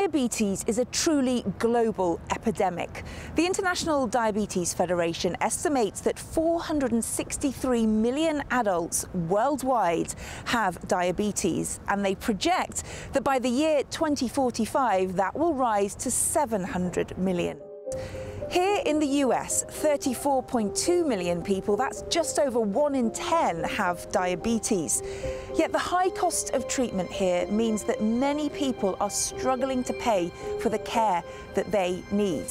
Diabetes is a truly global epidemic. The International Diabetes Federation estimates that 463 million adults worldwide have diabetes, and they project that by the year 2045, that will rise to 700 million. Here in the US, 34.2 million people, that's just over 1 in 10, have diabetes. Yet the high cost of treatment here means that many people are struggling to pay for the care that they need.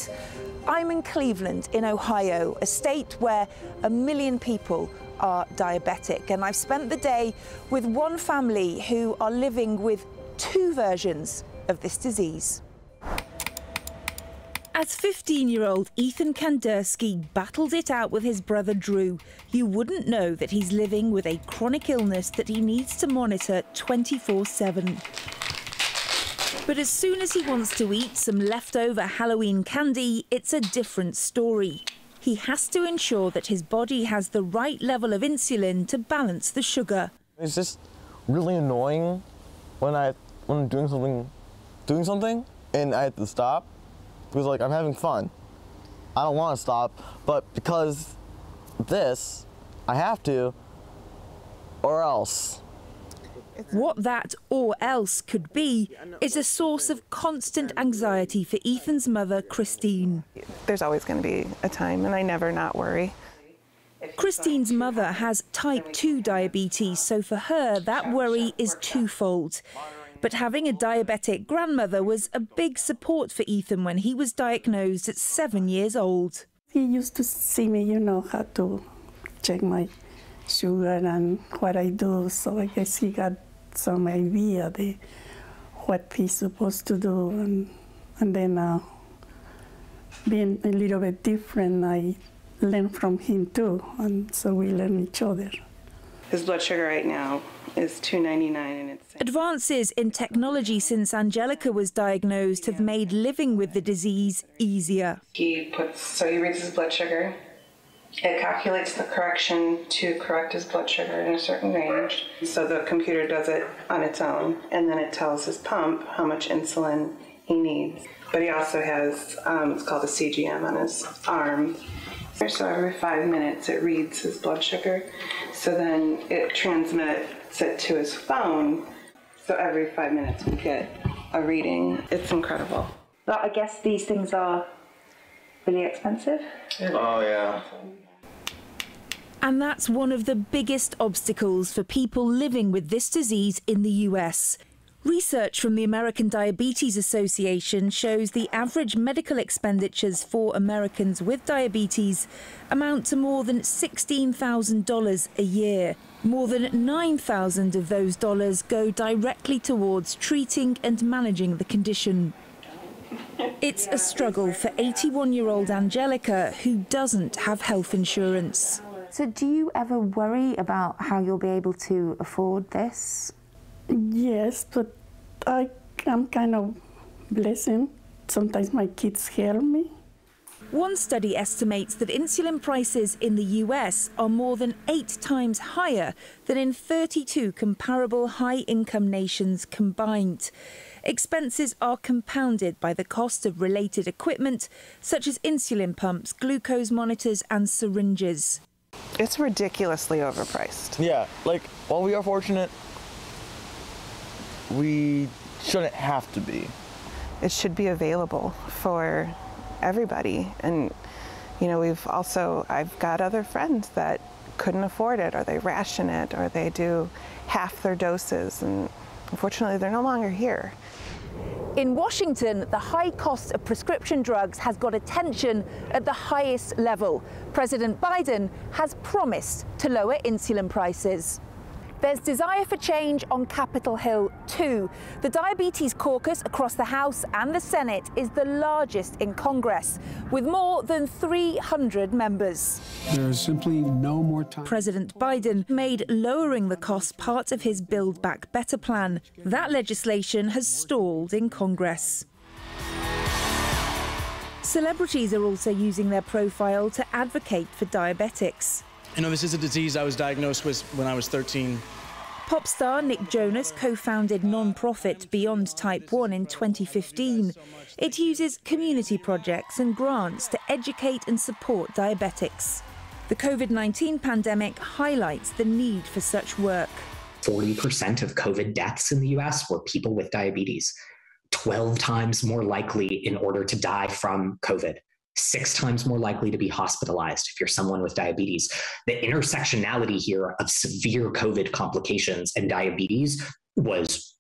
I'm in Cleveland, in Ohio, a state where 1 million people are diabetic, and I've spent the day with one family who are living with 2 versions of this disease. As 15-year-old Ethan Kandersky battled it out with his brother Drew, you wouldn't know that he's living with a chronic illness that he needs to monitor 24/7. But as soon as he wants to eat some leftover Halloween candy, it's a different story. He has to ensure that his body has the right level of insulin to balance the sugar. It's just really annoying when I'm doing something and I have to stop. Because, like, I'm having fun. I don't want to stop, but because this, I have to, or else. What that or else could be is a source of constant anxiety for Ethan's mother, Christine. There's always going to be a time, and I never not worry. Christine's mother has type 2 diabetes, so for her, that worry is twofold. But having a diabetic grandmother was a big support for Ethan when he was diagnosed at 7 years old. He used to see me, you know, how to check my sugar and what I do, so I guess he got some idea of what he's supposed to do. And then being a little bit different, I learned from him too, and so we learn each other. His blood sugar right now is 299, and it's... Advances in technology since Angelica was diagnosed have made living with the disease easier. He reads his blood sugar. It calculates the correction to correct his blood sugar in a certain range. So the computer does it on its own, and then it tells his pump how much insulin he needs. But he also has, it's called a CGM on his arm. So every 5 minutes it reads his blood sugar, so then it transmits it to his phone, so every 5 minutes we get a reading. It's incredible. But I guess these things are really expensive. Oh, yeah. And that's one of the biggest obstacles for people living with this disease in the US. Research from the American Diabetes Association shows the average medical expenditures for Americans with diabetes amount to more than $16,000 a year. More than $9,000 of those dollars go directly towards treating and managing the condition. It's a struggle for 81-year-old Angelica, who doesn't have health insurance. So do you ever worry about how you'll be able to afford this? Yes, but I'm kind of blessed. Sometimes my kids help me. One study estimates that insulin prices in the US are more than 8 times higher than in 32 comparable high-income nations combined. Expenses are compounded by the cost of related equipment, such as insulin pumps, glucose monitors and syringes. It's ridiculously overpriced. Yeah, like, while we are fortunate, we shouldn't have to be. It should be available for everybody. And, you know, I've got other friends that couldn't afford it, or they ration it, or they do half their doses, and unfortunately they're no longer here. In Washington, the high cost of prescription drugs has got attention at the highest level. President Biden has promised to lower insulin prices. There's desire for change on Capitol Hill too. The Diabetes Caucus across the House and the Senate is the largest in Congress, with more than 300 members. There is simply no more time. President Biden made lowering the cost part of his Build Back Better plan. That legislation has stalled in Congress. Celebrities are also using their profile to advocate for diabetics. You know, this is a disease I was diagnosed with when I was 13. Pop star Nick Jonas co-founded non-profit Beyond Type 1 in 2015. It uses community projects and grants to educate and support diabetics. The COVID-19 pandemic highlights the need for such work. 40% of COVID deaths in the US were people with diabetes, 12 times more likely in order to die from COVID, 6 times more likely to be hospitalized if you're someone with diabetes. The intersectionality here of severe COVID complications and diabetes was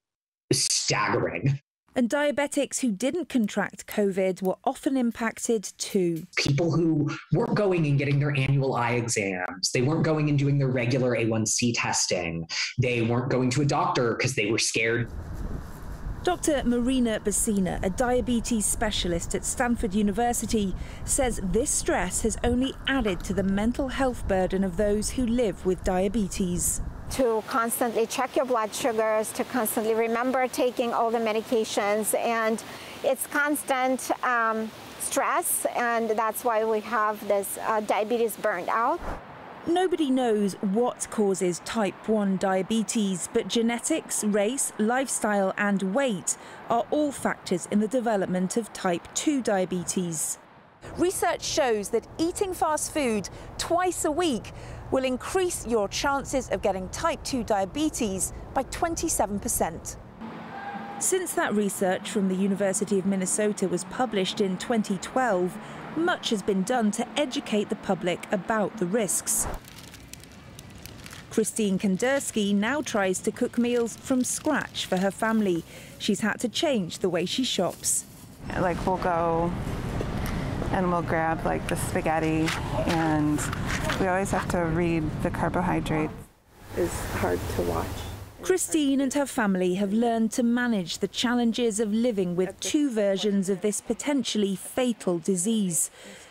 staggering. And diabetics who didn't contract COVID were often impacted too. People who weren't going and getting their annual eye exams, they weren't going and doing their regular A1C testing, they weren't going to a doctor because they were scared. Dr. Marina Bassina, a diabetes specialist at Stanford University, says this stress has only added to the mental health burden of those who live with diabetes. To constantly check your blood sugars, to constantly remember taking all the medications, and it's constant stress, and that's why we have this diabetes burned out. Nobody knows what causes type 1 diabetes, but genetics, race, lifestyle and weight are all factors in the development of type 2 diabetes. Research shows that eating fast food twice a week will increase your chances of getting type 2 diabetes by 27%. Since that research from the University of Minnesota was published in 2012, much has been done to educate the public about the risks. Christine Kandersky now tries to cook meals from scratch for her family. She's had to change the way she shops. Like we'll go and we'll grab like the spaghetti, and we always have to read the carbohydrates. It's hard to watch. Christine and her family have learned to manage the challenges of living with 2 versions of this potentially fatal disease.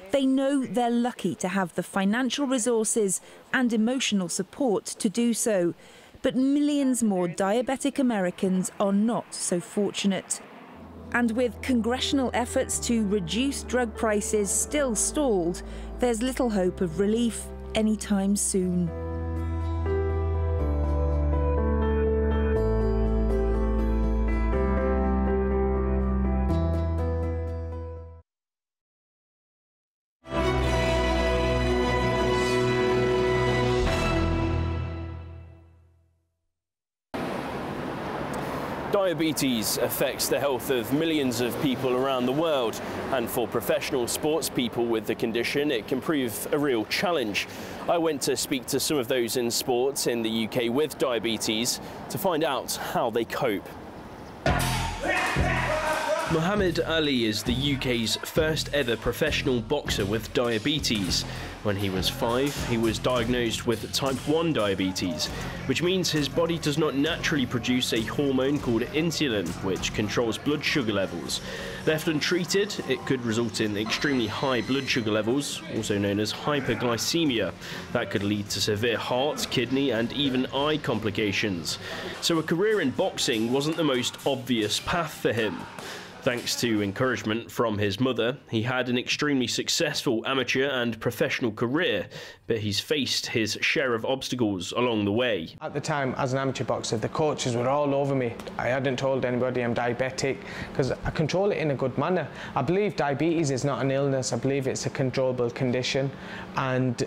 They know they're lucky to have the financial resources and emotional support to do so, but millions more diabetic Americans are not so fortunate. And with congressional efforts to reduce drug prices still stalled, there's little hope of relief anytime soon. Diabetes affects the health of millions of people around the world, and for professional sports people with the condition, it can prove a real challenge. I went to speak to some of those in sports in the UK with diabetes to find out how they cope. Mohammed Ali is the UK's first ever professional boxer with diabetes. When he was 5, he was diagnosed with type 1 diabetes, which means his body does not naturally produce a hormone called insulin, which controls blood sugar levels. Left untreated, it could result in extremely high blood sugar levels, also known as hyperglycemia. That could lead to severe heart, kidney and even eye complications. So a career in boxing wasn't the most obvious path for him. Thanks to encouragement from his mother, he had an extremely successful amateur and professional career, but he's faced his share of obstacles along the way. At the time, as an amateur boxer, the coaches were all over me. I hadn't told anybody I'm diabetic because I control it in a good manner. I believe diabetes is not an illness, I believe it's a controllable condition. And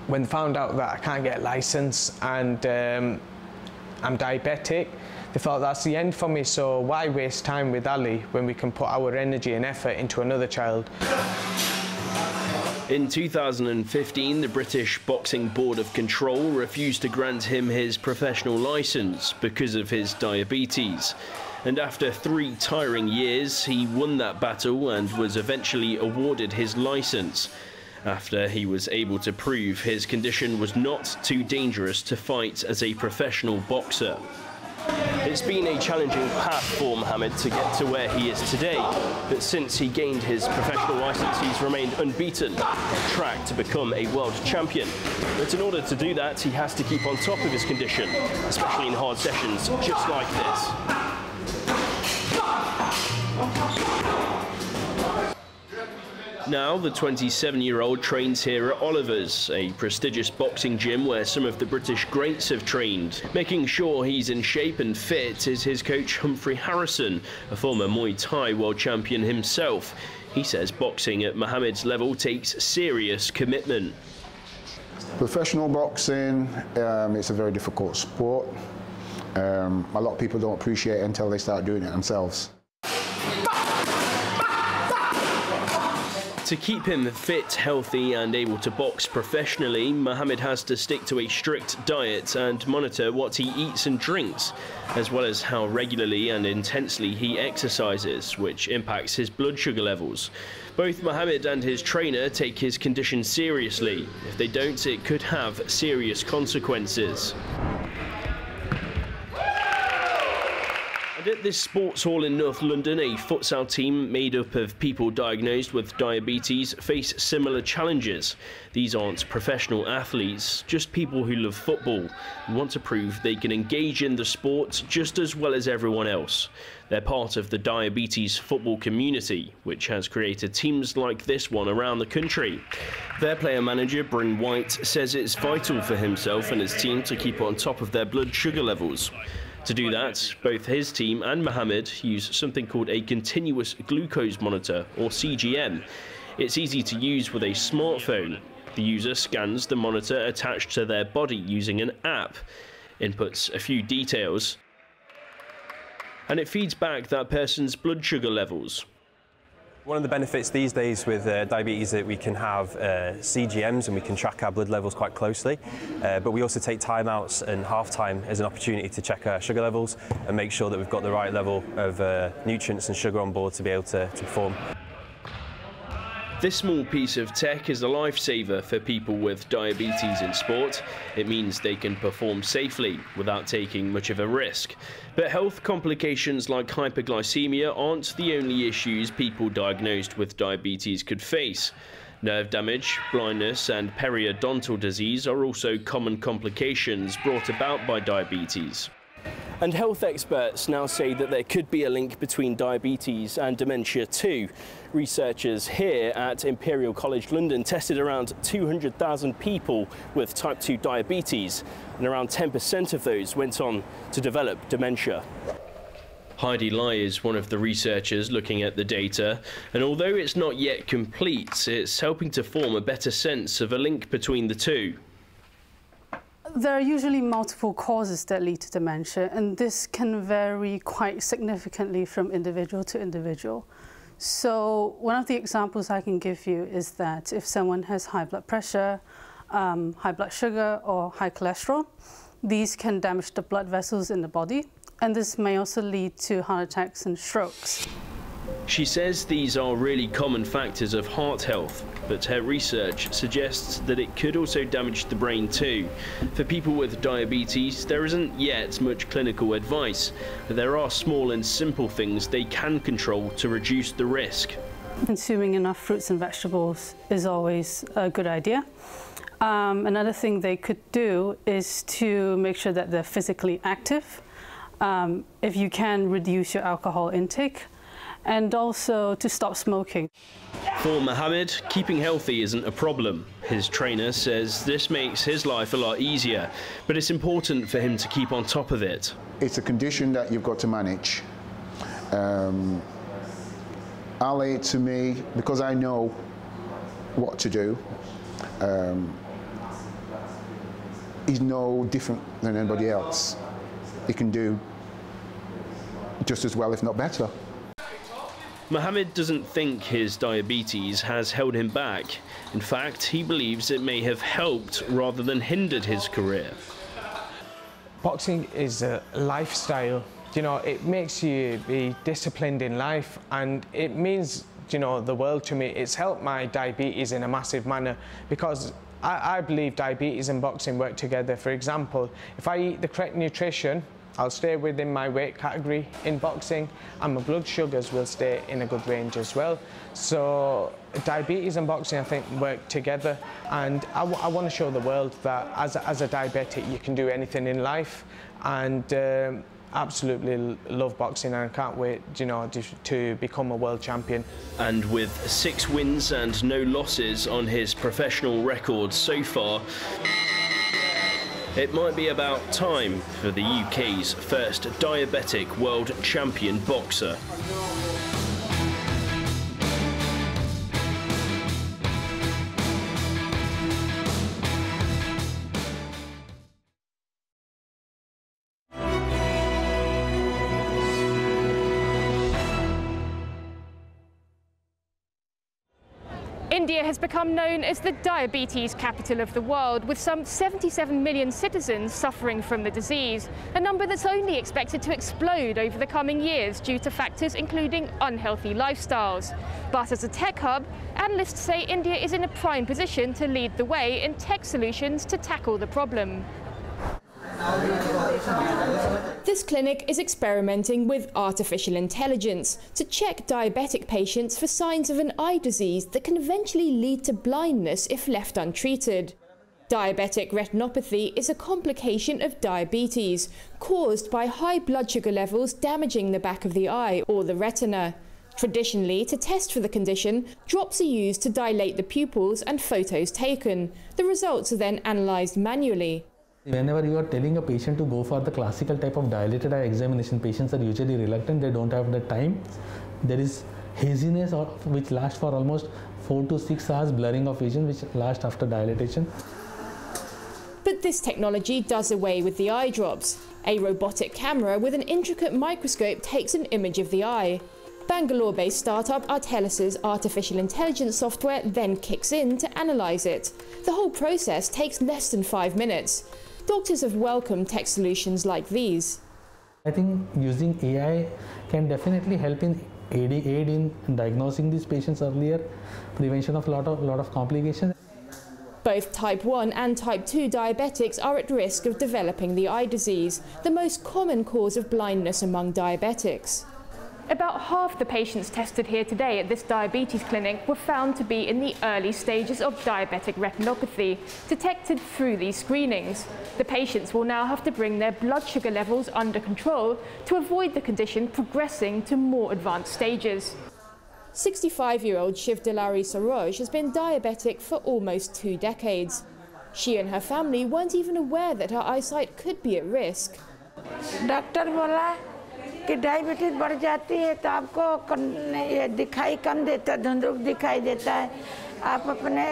when they found out that I can't get a license and I'm diabetic, they thought that's the end for me, so why waste time with Ali when we can put our energy and effort into another child? In 2015, the British Boxing Board of Control refused to grant him his professional licence because of his diabetes. And after 3 tiring years, he won that battle and was eventually awarded his licence, after he was able to prove his condition was not too dangerous to fight as a professional boxer. It's been a challenging path for Mohammed to get to where he is today, but since he gained his professional licence, he's remained unbeaten, on track to become a world champion. But in order to do that, he has to keep on top of his condition, especially in hard sessions, just like this. Now, the 27-year-old trains here at Oliver's, a prestigious boxing gym where some of the British greats have trained. Making sure he's in shape and fit is his coach Humphrey Harrison, a former Muay Thai world champion himself. He says boxing at Mohammed's level takes serious commitment. Professional boxing, it's a very difficult sport. A lot of people don't appreciate it until they start doing it themselves. To keep him fit, healthy and able to box professionally, Mohammed has to stick to a strict diet and monitor what he eats and drinks, as well as how regularly and intensely he exercises, which impacts his blood sugar levels. Both Mohammed and his trainer take his condition seriously. If they don't, it could have serious consequences. And at this sports hall in North London, a futsal team made up of people diagnosed with diabetes face similar challenges. These aren't professional athletes, just people who love football and want to prove they can engage in the sport just as well as everyone else. They're part of the diabetes football community, which has created teams like this one around the country. Their player manager, Bryn White, says it's vital for himself and his team to keep on top of their blood sugar levels. To do that, both his team and Mohammed use something called a continuous glucose monitor, or CGM. It's easy to use with a smartphone. The user scans the monitor attached to their body using an app, inputs a few details, and it feeds back that person's blood sugar levels. One of the benefits these days with diabetes is that we can have CGMs and we can track our blood levels quite closely, but we also take timeouts and half-time as an opportunity to check our sugar levels and make sure that we've got the right level of nutrients and sugar on board to be able to perform. This small piece of tech is a lifesaver for people with diabetes in sport. It means they can perform safely without taking much of a risk. But health complications like hyperglycemia aren't the only issues people diagnosed with diabetes could face. Nerve damage, blindness and periodontal disease are also common complications brought about by diabetes. And health experts now say that there could be a link between diabetes and dementia too. Researchers here at Imperial College London tested around 200,000 people with type 2 diabetes, and around 10% of those went on to develop dementia. Heidi Lai is one of the researchers looking at the data, and although it's not yet complete, it's helping to form a better sense of a link between the two. There are usually multiple causes that lead to dementia, and this can vary quite significantly from individual to individual. So one of the examples I can give you is that if someone has high blood pressure, high blood sugar or high cholesterol, these can damage the blood vessels in the body, and this may also lead to heart attacks and strokes. She says these are really common factors of heart health, but her research suggests that it could also damage the brain too. For people with diabetes, there isn't yet much clinical advice, but there are small and simple things they can control to reduce the risk. Consuming enough fruits and vegetables is always a good idea. Another thing they could do is to make sure that they're physically active. If you can, reduce your alcohol intake, and also to stop smoking. For Mohammed, keeping healthy isn't a problem. His trainer says this makes his life a lot easier, but it's important for him to keep on top of it. It's a condition that you've got to manage. Ali, to me, because I know what to do, he's no different than anybody else. He can do just as well, if not better. Mohammed doesn't think his diabetes has held him back. In fact, he believes it may have helped rather than hindered his career. Boxing is a lifestyle. You know, it makes you be disciplined in life, and it means, you know, the world to me. It's helped my diabetes in a massive manner because I believe diabetes and boxing work together. For example, if I eat the correct nutrition, I'll stay within my weight category in boxing, and my blood sugars will stay in a good range as well. So diabetes and boxing, I think, work together, and I want to show the world that as a diabetic you can do anything in life, and absolutely love boxing and I can't wait, you know, to become a world champion. And with 6 wins and no losses on his professional record so far, it might be about time for the UK's first diabetic world champion boxer. India has become known as the diabetes capital of the world, with some 77 million citizens suffering from the disease, a number that's only expected to explode over the coming years due to factors including unhealthy lifestyles. But as a tech hub, analysts say India is in a prime position to lead the way in tech solutions to tackle the problem. This clinic is experimenting with artificial intelligence to check diabetic patients for signs of an eye disease that can eventually lead to blindness if left untreated. Diabetic retinopathy is a complication of diabetes caused by high blood sugar levels damaging the back of the eye or the retina. Traditionally, to test for the condition, drops are used to dilate the pupils and photos taken. The results are then analysed manually. Whenever you are telling a patient to go for the classical type of dilated eye examination, patients are usually reluctant, they don't have the time. There is haziness which lasts for almost 4 to 6 hours, blurring of vision which lasts after dilatation. But this technology does away with the eye drops. A robotic camera with an intricate microscope takes an image of the eye. Bangalore-based startup Artelis's artificial intelligence software then kicks in to analyse it. The whole process takes less than 5 minutes. Doctors have welcomed tech solutions like these. I think using AI can definitely help in aid in diagnosing these patients earlier, prevention of lot of complications. Both type 1 and type 2 diabetics are at risk of developing the eye disease, the most common cause of blindness among diabetics. About half the patients tested here today at this diabetes clinic were found to be in the early stages of diabetic retinopathy, detected through these screenings. The patients will now have to bring their blood sugar levels under control to avoid the condition progressing to more advanced stages. 65-year-old Shiv Dulari Saroj has been diabetic for almost 2 decades. She and her family weren't even aware that her eyesight could be at risk. Doctor bola कि diabetes बढ़ जाती है तो आपको दिखाई कम देता धुंधुक दिखाई देता है आप अपने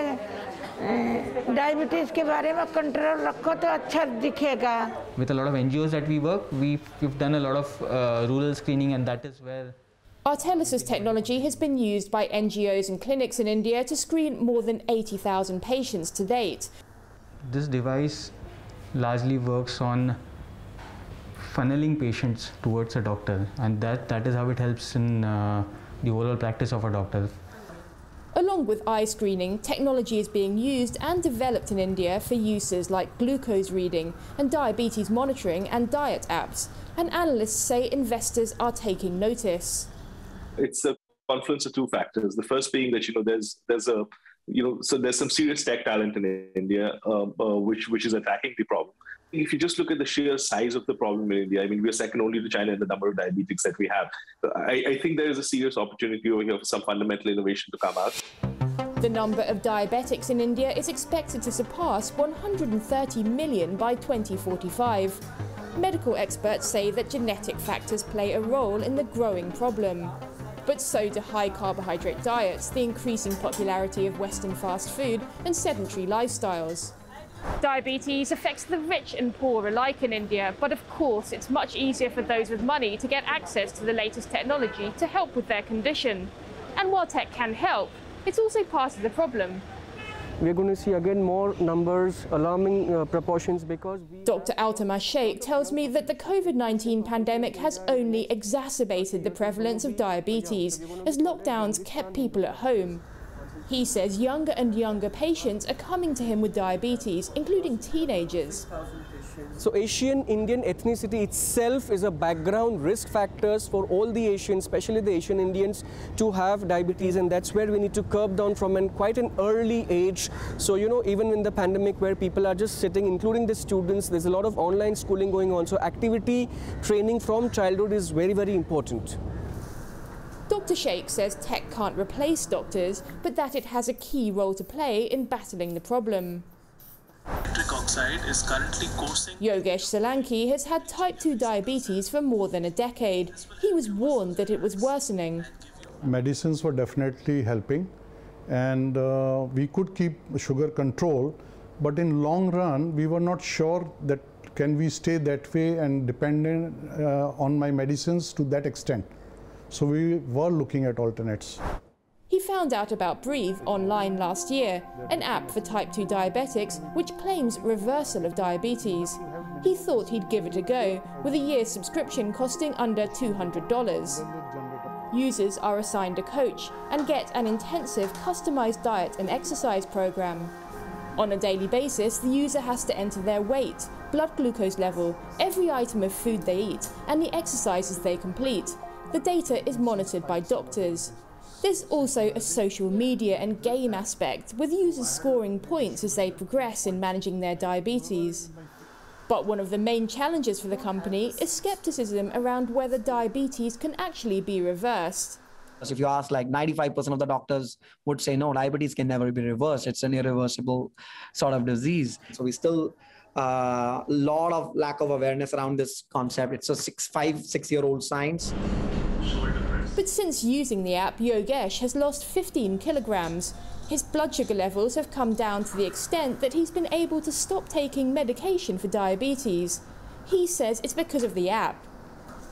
डायबिटीज के बारे में कंट्रोल रखो तो अच्छा दिखेगा. With a lot of NGOs that we work, we've done a lot of rural screening, and that is where Artelis's technology has been used by NGOs and clinics in India to screen more than 80,000 patients to date. This device largely works on funneling patients towards a doctor, and that is how it helps in the overall practice of a doctor. Along with eye screening, technology is being used and developed in India for uses like glucose reading and diabetes monitoring and diet apps. And analysts say investors are taking notice. It's a confluence of 2 factors. The first being that there's some serious tech talent in India which is attacking the problem. If you just look at the sheer size of the problem in India, I mean, we're second only to China in the number of diabetics that we have. I think there is a serious opportunity over here for some fundamental innovation to come out. The number of diabetics in India is expected to surpass 130 million by 2045. Medical experts say that genetic factors play a role in the growing problem. But so do high carbohydrate diets, the increasing popularity of Western fast food, and sedentary lifestyles. Diabetes affects the rich and poor alike in India, but of course it's much easier for those with money to get access to the latest technology to help with their condition. And while tech can help, it's also part of the problem. We're going to see again more numbers, alarming proportions, because Dr. Altama Sheikh tells me that the COVID-19 pandemic has only exacerbated the prevalence of diabetes as lockdowns kept people at home. He says younger and younger patients are coming to him with diabetes, including teenagers. So Asian Indian ethnicity itself is a background risk factors for all the Asians, especially the Asian Indians, to have diabetes, and that's where we need to curb down from quite an early age. So even in the pandemic where people are just sitting, including the students, there's a lot of online schooling going on. So activity training from childhood is very, very important. Dr. Sheikh says tech can't replace doctors, but that it has a key role to play in battling the problem. Nitric oxide is currently coursing. Yogesh Solanki has had type 2 diabetes for more than a decade. He was warned that it was worsening. Medicines were definitely helping, and we could keep sugar control, but in long run we were not sure that can we stay that way and dependent on my medicines to that extent. So we were looking at alternates. He found out about Breathe online last year, an app for type 2 diabetics which claims reversal of diabetes. He thought he'd give it a go, with a year's subscription costing under $200. Users are assigned a coach and get an intensive customized diet and exercise program. On a daily basis, the user has to enter their weight, blood glucose level, every item of food they eat, and the exercises they complete. The data is monitored by doctors. There's also a social media and game aspect, with users scoring points as they progress in managing their diabetes. But one of the main challenges for the company is skepticism around whether diabetes can actually be reversed. If you ask, like 95% of the doctors would say, no, diabetes can never be reversed. It's an irreversible sort of disease. So we still a lot of lack of awareness around this concept. It's a 5-6-year-old science. But since using the app, Yogesh has lost 15 kilograms. His blood sugar levels have come down to the extent that he's been able to stop taking medication for diabetes. He says it's because of the app.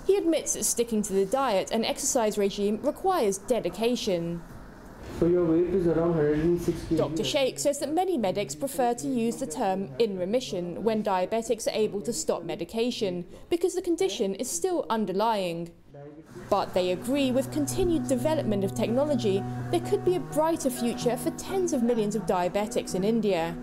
He admits that sticking to the diet and exercise regime requires dedication. So your weight is around 106 kg. Dr. Sheikh says that many medics prefer to use the term in remission when diabetics are able to stop medication because the condition is still underlying. But they agree with continued development of technology, there could be a brighter future for tens of millions of diabetics in India.